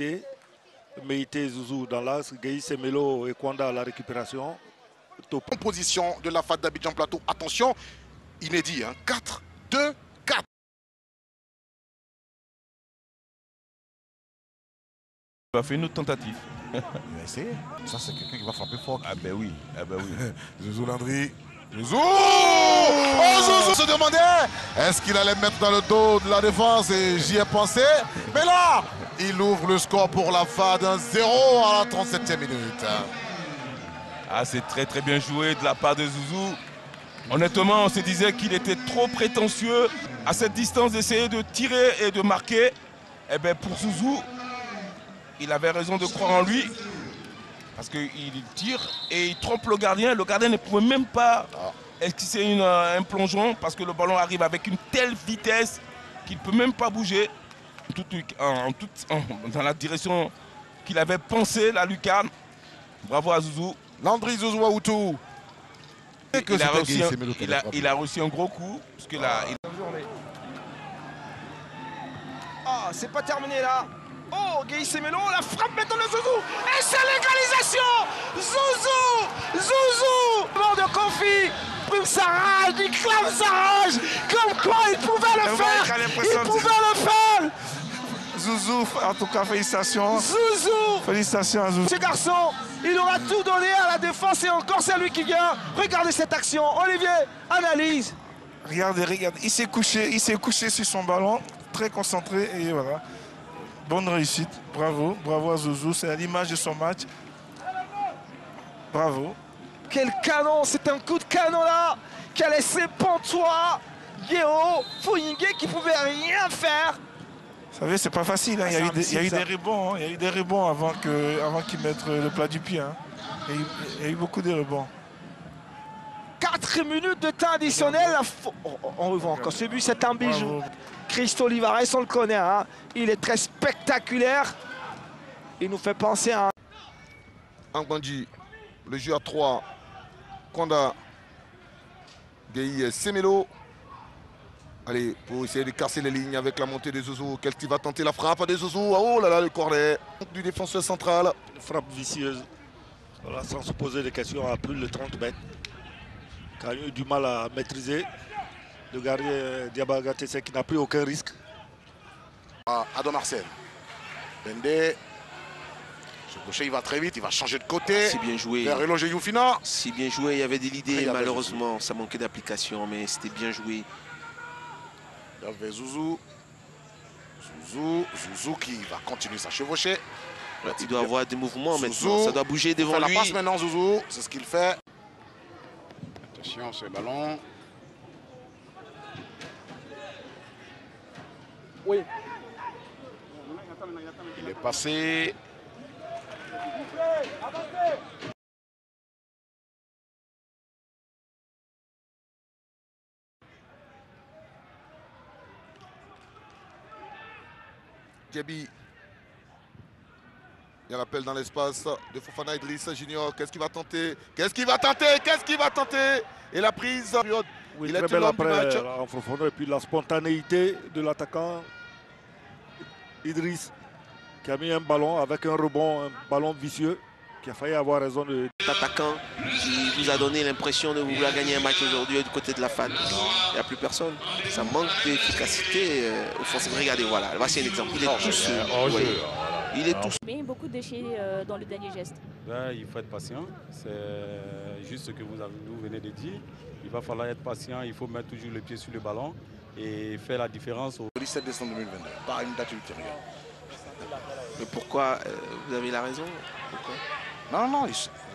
Meïté. Meïté Zouzou dans l'axe, Gueye Semelo et Kwanda à la récupération. Composition de la FAD d'Abidjan Plateau. Attention, inédit, hein. 4, 2, 4. Il a fait une autre tentative. Il va essayer. Ça, c'est quelqu'un qui va frapper fort. Ah ben oui, ah ben oui. Zouzou Landry. Zouzou! Oh, Zouzou se demandait est-ce qu'il allait mettre dans le dos de la défense, et j'y ai pensé. Mais là, il ouvre le score pour la FAD 1-0 à la 37e minute. Ah, c'est très très bien joué de la part de Zouzou. Honnêtement, on se disait qu'il était trop prétentieux à cette distance d'essayer de tirer et de marquer. Eh bien pour Zouzou, il avait raison de croire en lui. Parce qu'il tire et il trompe le gardien. Le gardien ne pouvait même pas esquisser un plongeon parce que le ballon arrive avec une telle vitesse qu'il ne peut même pas bouger dans la direction qu'il avait pensé, la lucarne. Bravo à Zouzou. Landry Zouzou Aoutou. Il a reçu un gros coup. Parce que là, Ah, c'est pas terminé là. Oh, Gueye Semelo, la frappe maintenant de Zouzou. Et c'est l'égalisation. Zouzou mort de Kofi. Il prime sa rage, il clame sa rage. Comme quoi il pouvait le faire. Il pouvait le faire. Zouzou, en tout cas, félicitations. Zouzou. Félicitations à Zouzou. Ce garçon, il aura tout donné à la défense et encore c'est lui qui vient. Regardez cette action. Olivier, analyse. Regardez, il s'est couché sur son ballon, très concentré et voilà. Bonne réussite, bravo à Zouzou, c'est à l'image de son match. Bravo. Quel canon, c'est un coup de canon là qui a laissé Pantois, Yeo, Foyingué qui pouvait rien faire. Vous savez, c'est pas facile, hein. Il y a eu des rebonds, hein. Il y a eu des rebonds avant qu'ils mettent le plat du pied. Hein. Il y a eu beaucoup de rebonds. 4 minutes de temps additionnel. On revoit encore ce but, c'est un bijou. Christo Olivares, on le connaît, hein. Il est très spectaculaire. Il nous fait penser à... Angbandi, le jeu à 3. Kwanda, Gueye Semelo. Allez, pour essayer de casser les lignes avec la montée de Zouzou. Qu'est-ce va tenter la frappe de Zouzou? Oh là là, le corner du défenseur central. Une frappe vicieuse. Voilà, sans se poser des questions à plus de 30 mètres. Qui a eu du mal à maîtriser. Le gardien Diabaga Tessé qui n'a pris aucun risque. Adon Marcel. Bende. Ce gaucher, il va très vite, il va changer de côté. C'est bien joué. Vers Eloge Youfina. C'est bien joué, il y avait de l'idée, malheureusement, ça manquait d'application, mais c'était bien joué. Vers Zouzou. Zouzou qui va continuer sa chevauchée. Il doit avoir des mouvements Zouzou, maintenant, ça doit bouger devant lui. Il fait la passe maintenant, Zouzou, c'est ce qu'il fait. Attention, ce ballon. Oui. Il est passé. Djebi. Il y a l'appel dans l'espace de Fofana Idriss Junior. Qu'est-ce qu'il va tenter? Et la prise. Oui, il est très tout belle l'homme du match. après en profondeur. Et puis la spontanéité de l'attaquant Idriss qui a mis un ballon avec un rebond, un ballon vicieux qui a failli avoir raison de... Cet attaquant qui vous a donné l'impression de vouloir gagner un match aujourd'hui du côté de la FAD. Il n'y a plus personne. Ça manque d'efficacité offensive. Regardez, voilà. Voici un exemple. Il est tout seul. Il est tout seul. Mais beaucoup de déchets dans le dernier geste. Ben, il faut être patient. C'est juste ce que vous venez de dire. Il va falloir être patient. Il faut mettre toujours le pied sur le ballon et faire la différence. Le 17 décembre 2022, par une date ultérieure. Mais pourquoi vous avez la raison? Pourquoi? Non,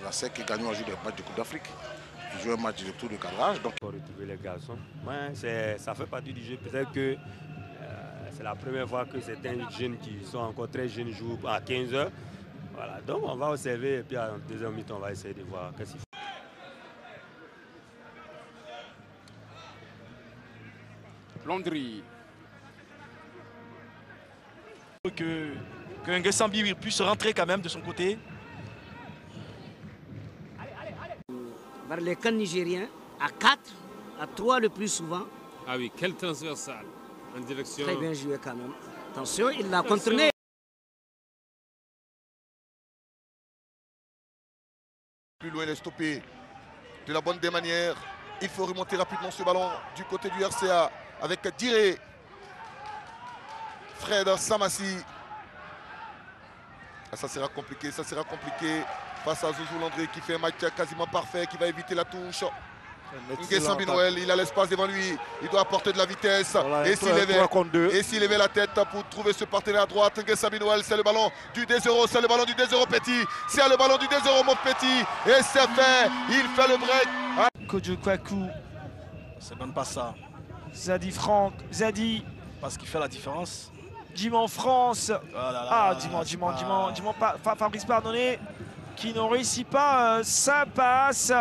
la SEC est gagnant à jouer des matchs de Coupe d'Afrique. Il joue un match de tour de cadrage. Donc... Pour retrouver les garçons, ça fait partie du jeu. Peut-être que c'est la première fois que certains jeunes qui sont encore très jeunes jouent à 15 h. Voilà, donc on va observer et puis en deuxième mi-temps, on va essayer de voir qu'est-ce qu'il faut. Landry. Que Nguessambi puisse rentrer quand même de son côté. Vers les camps nigériens, à 4, à 3 le plus souvent. Ah oui, quel transversal en direction. Très bien joué quand même. Attention, il l'a contourné. Plus loin, il est stoppé de la bonne des manières. Il faut remonter rapidement ce ballon du côté du RCA avec Diré. Fred Samassi. Ça sera compliqué face à Zouzou Landry qui fait un match quasiment parfait, qui va éviter la touche. Nguessan Binoël, il a l'espace devant lui, il doit apporter de la vitesse. Voilà, et s'il levait la tête pour trouver ce partenaire à droite, Nguessan Binoël, c'est le ballon du 2-0, c'est le ballon du 2-0 Petit, c'est le ballon du 2-0 mon Petit, et c'est fait, il fait le break. Kodjo Kwaku, c'est même pas ça. Zadi Franck, Zadi. Parce qu'il fait la différence. Dimon France. Oh là là, ah, Dimon, Fabrice Pardonnet qui ne réussit pas sa passe.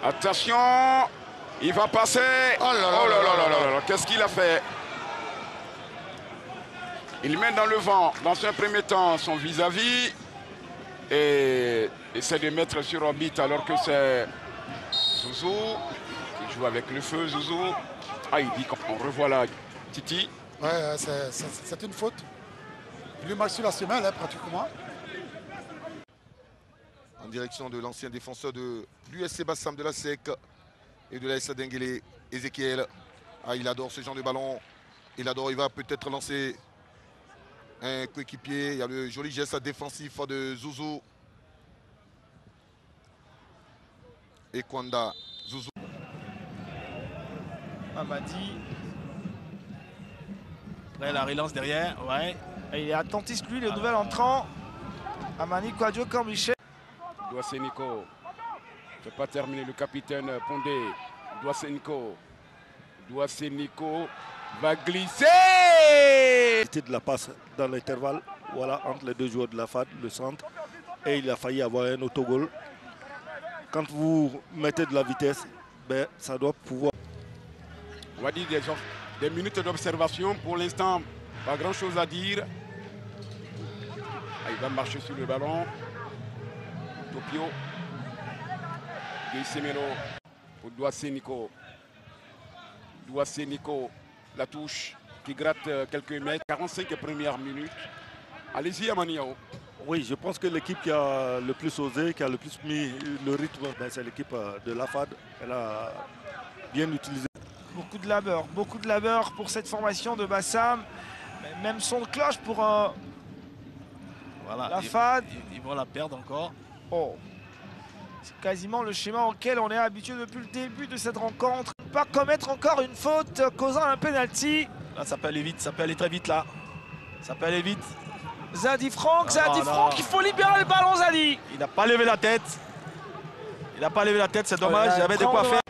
Attention, il va passer. Oh là là, qu'est-ce qu'il a fait? Il met dans le vent, dans un premier temps, son vis-à-vis et essaie de mettre sur orbite alors que c'est Zouzou qui joue avec le feu. Zouzou. Ah, il dit qu'on revoit là Titi. Ouais, c'est une faute. Il lui marche sur la semelle, pratiquement. En direction de l'ancien défenseur de l'USC Bassam de la SEC et de l'AS Denguélé, Ezekiel. Ah, il adore ce genre de ballon. Il adore, il va peut-être lancer un coéquipier. Il y a le joli geste défensif de Zouzou. Et Kwanda, Zouzou. Amadi. Après la relance derrière, ouais. Et il est attentiste lui, le nouvel entrant. Amani Kwadjo Kambiche. Douasseniko. Ne peut pas terminer le capitaine Pondé. Douasseniko va glisser. C'était de la passe dans l'intervalle, voilà, entre les deux joueurs de la FAD, le centre. Et il a failli avoir un autogol. Quand vous mettez de la vitesse, ben, ça doit pouvoir. On va dire des minutes d'observation. Pour l'instant, pas grand chose à dire. Ah, il va marcher sur le ballon. Topio. Guy pour Douasseniko. La touche qui gratte quelques mètres. 45 premières minutes. Allez-y, Amaniao. Oui, je pense que l'équipe qui a le plus osé, qui a le plus mis le rythme, ben, c'est l'équipe de la FAD. Elle a bien utilisé. Beaucoup de labeur pour cette formation de Bassam. Même son de cloche pour voilà, la FAD. Ils vont la perdre encore. Oh. C'est quasiment le schéma auquel on est habitué depuis le début de cette rencontre. Pas commettre encore une faute causant un penalty. Là, ça peut aller vite, ça peut aller très vite là. Ça peut aller vite. Zadi Franck, il faut libérer le ballon, Zadi. Il n'a pas levé la tête. C'est dommage, il y avait de quoi faire.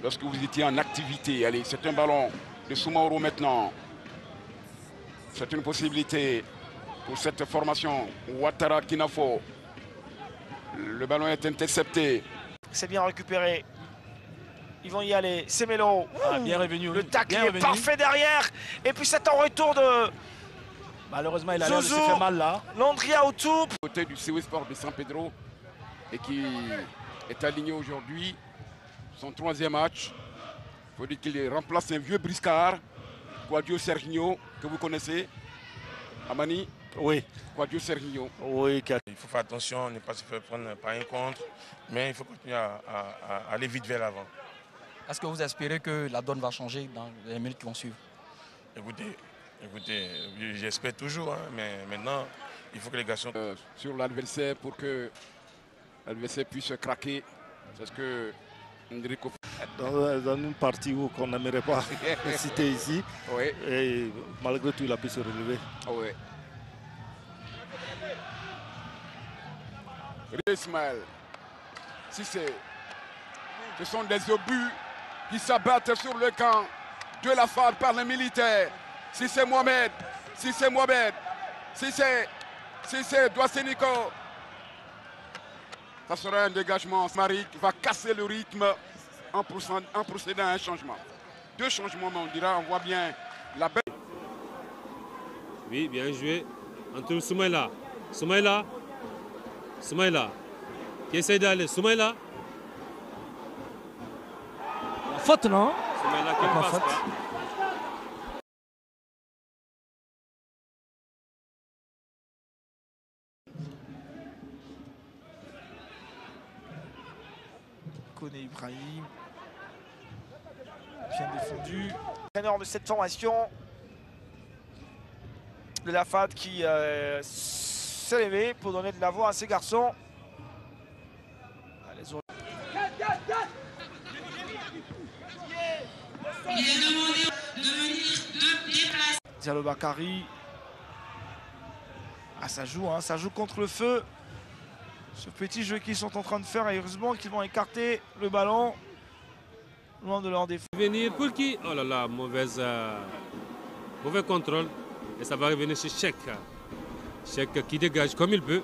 Lorsque vous étiez en activité, allez, c'est un ballon de Soumaoro maintenant. C'est une possibilité pour cette formation. Ouattara Kinafo. Le ballon est intercepté. C'est bien récupéré. Ils vont y aller. Semelo. Ah, bien revenu. Le tacle est parfait derrière. Et puis c'est en retour de... Malheureusement, il a l'air de se faire mal là. Landria au tout. Côté du CW Sport de San Pedro et qui est aligné aujourd'hui. Son 3e match. Il faut dire qu'il remplace un vieux briscard, Kwadjo Serginho, que vous connaissez. Amani. Oui. Kwadjo Serginho. Oui. Il faut faire attention, ne pas se faire prendre par un contre, mais il faut continuer à aller vite vers l'avant. Est-ce que vous espérez que la donne va changer dans les minutes qui vont suivre? Écoutez, j'espère toujours, hein, mais maintenant, il faut que les garçons... sur l'adversaire pour que l'adversaire puisse craquer. C'est ce que Enrico... Dans une partie où qu'on n'aimerait pas citer ici, oui. Et malgré tout, il a pu se relever. Oui. Ismaël, si ce sont des obus qui s'abattent sur le camp de la FAD par les militaires. Si c'est Mohamed, si c'est Douasseniko, ça sera un dégagement. Marie qui va casser le rythme en procédant à un changement. 2 changements, mais on voit bien la belle. Oui, bien joué. Entre Soumaïla, qui essaie d'aller. Soumaïla. La faute, non? Soumaïla qui ne passe pas. Koné Ibrahim. Bien défendu. L'entraîneur de cette formation de la FAD qui s'est levé pour donner de la voix à ces garçons. Allez, Diallo Bakary. Ah, ça joue contre le feu. Ce petit jeu qu'ils sont en train de faire, et heureusement qu'ils vont écarter le ballon loin de leur défense. Venir pour qui? Oh là là, mauvais contrôle. Et ça va revenir sur Cheikh. Cheikh qui dégage comme il peut.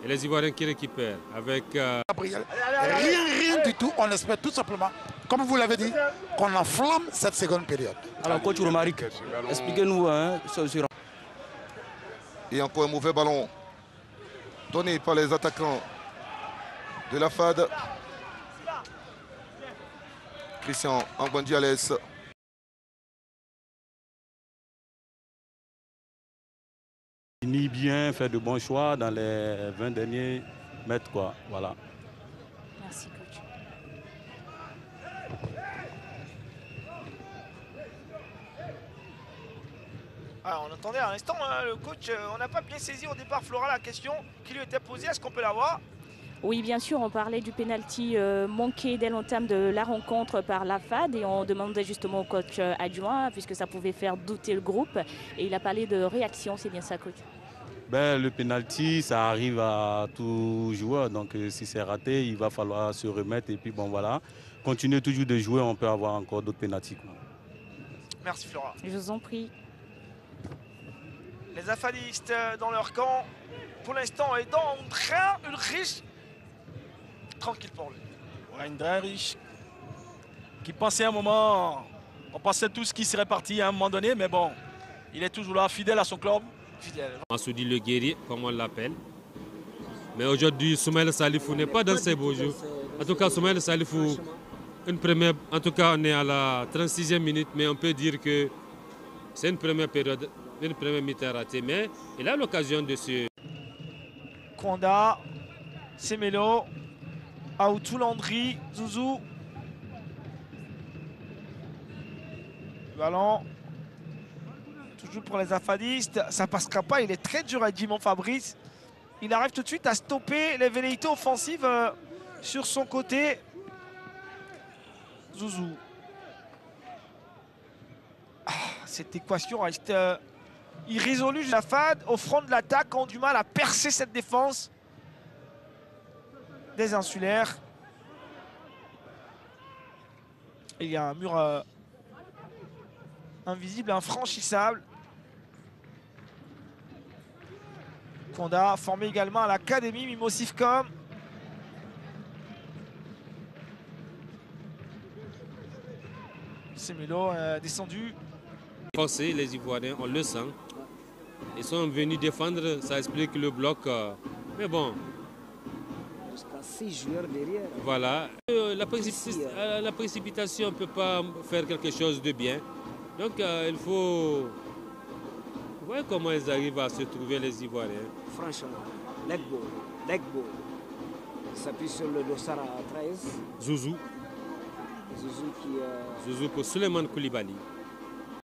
Et les Ivoiriens qui récupèrent avec... Rien du tout. On espère tout simplement, comme vous l'avez dit, qu'on enflamme cette seconde période. Alors, coach Romaric, expliquez-nous sur... Et encore un mauvais ballon donné par les attaquants de la FAD. Christian Angbandi-Alès. Ni bien, faire de bons choix dans les 20 derniers mètres, quoi. Voilà. Merci, coach. Ah, on entendait à l'instant le coach, on n'a pas bien saisi au départ, Flora, la question qui lui était posée. Est-ce qu'on peut la voir? Oui, bien sûr, on parlait du pénalty manqué dès l'entame de la rencontre par la FAD et on demandait justement au coach adjoint, puisque ça pouvait faire douter le groupe. Et il a parlé de réaction, c'est bien ça, coach? Ben, le pénalty, ça arrive à tout joueur. Donc, si c'est raté, il va falloir se remettre. Et puis, bon, voilà, continuer toujours de jouer. On peut avoir encore d'autres pénaltys. Merci, Flora. Je vous en prie. Les afadistes dans leur camp, pour l'instant, est dans un train Ulrich. Tranquille pour lui. Ouais, Ulrich qui pensait un moment, on pensait tous qu'il serait parti à un moment donné, mais bon, il est toujours là, fidèle à son club. Massoudi le guerrier, comme on l'appelle. Mais aujourd'hui, Soumaïla Salifou n'est pas dans ses beaux jours. En tout cas, Soumaïla Salifou, une première, en tout cas, on est à la 36e minute, mais on peut dire que c'est une première période, une première mi-temps ratée. Mais il a l'occasion de se... Konda, Semelo, Aoutou Landry, Zouzou. Ballon. Toujours pour les afadistes, ça passera pas, il est très dur à Dimon Fabrice. Il arrive tout de suite à stopper les velléités offensives sur son côté. Zouzou. Ah, cette équation reste irrésolue. La FAD, au front de l'attaque, ont du mal à percer cette défense des insulaires. Il y a un mur invisible, infranchissable. Konda, formé également à l'académie Mimosifcom. Semelo descendu. Forcé, les Ivoiriens, on le sent. Ils sont venus défendre, ça explique le bloc. Mais bon. Jusqu'à 6 joueurs derrière. Voilà. La précipitation ne peut pas faire quelque chose de bien. Donc il faut... Vous voyez comment ils arrivent à se trouver, les Ivoiriens. Franchement, leg ball. Il s'appuie sur le dossard à 13. Zouzou. Zouzou qui... Zouzou pour Souleymane Koulibaly.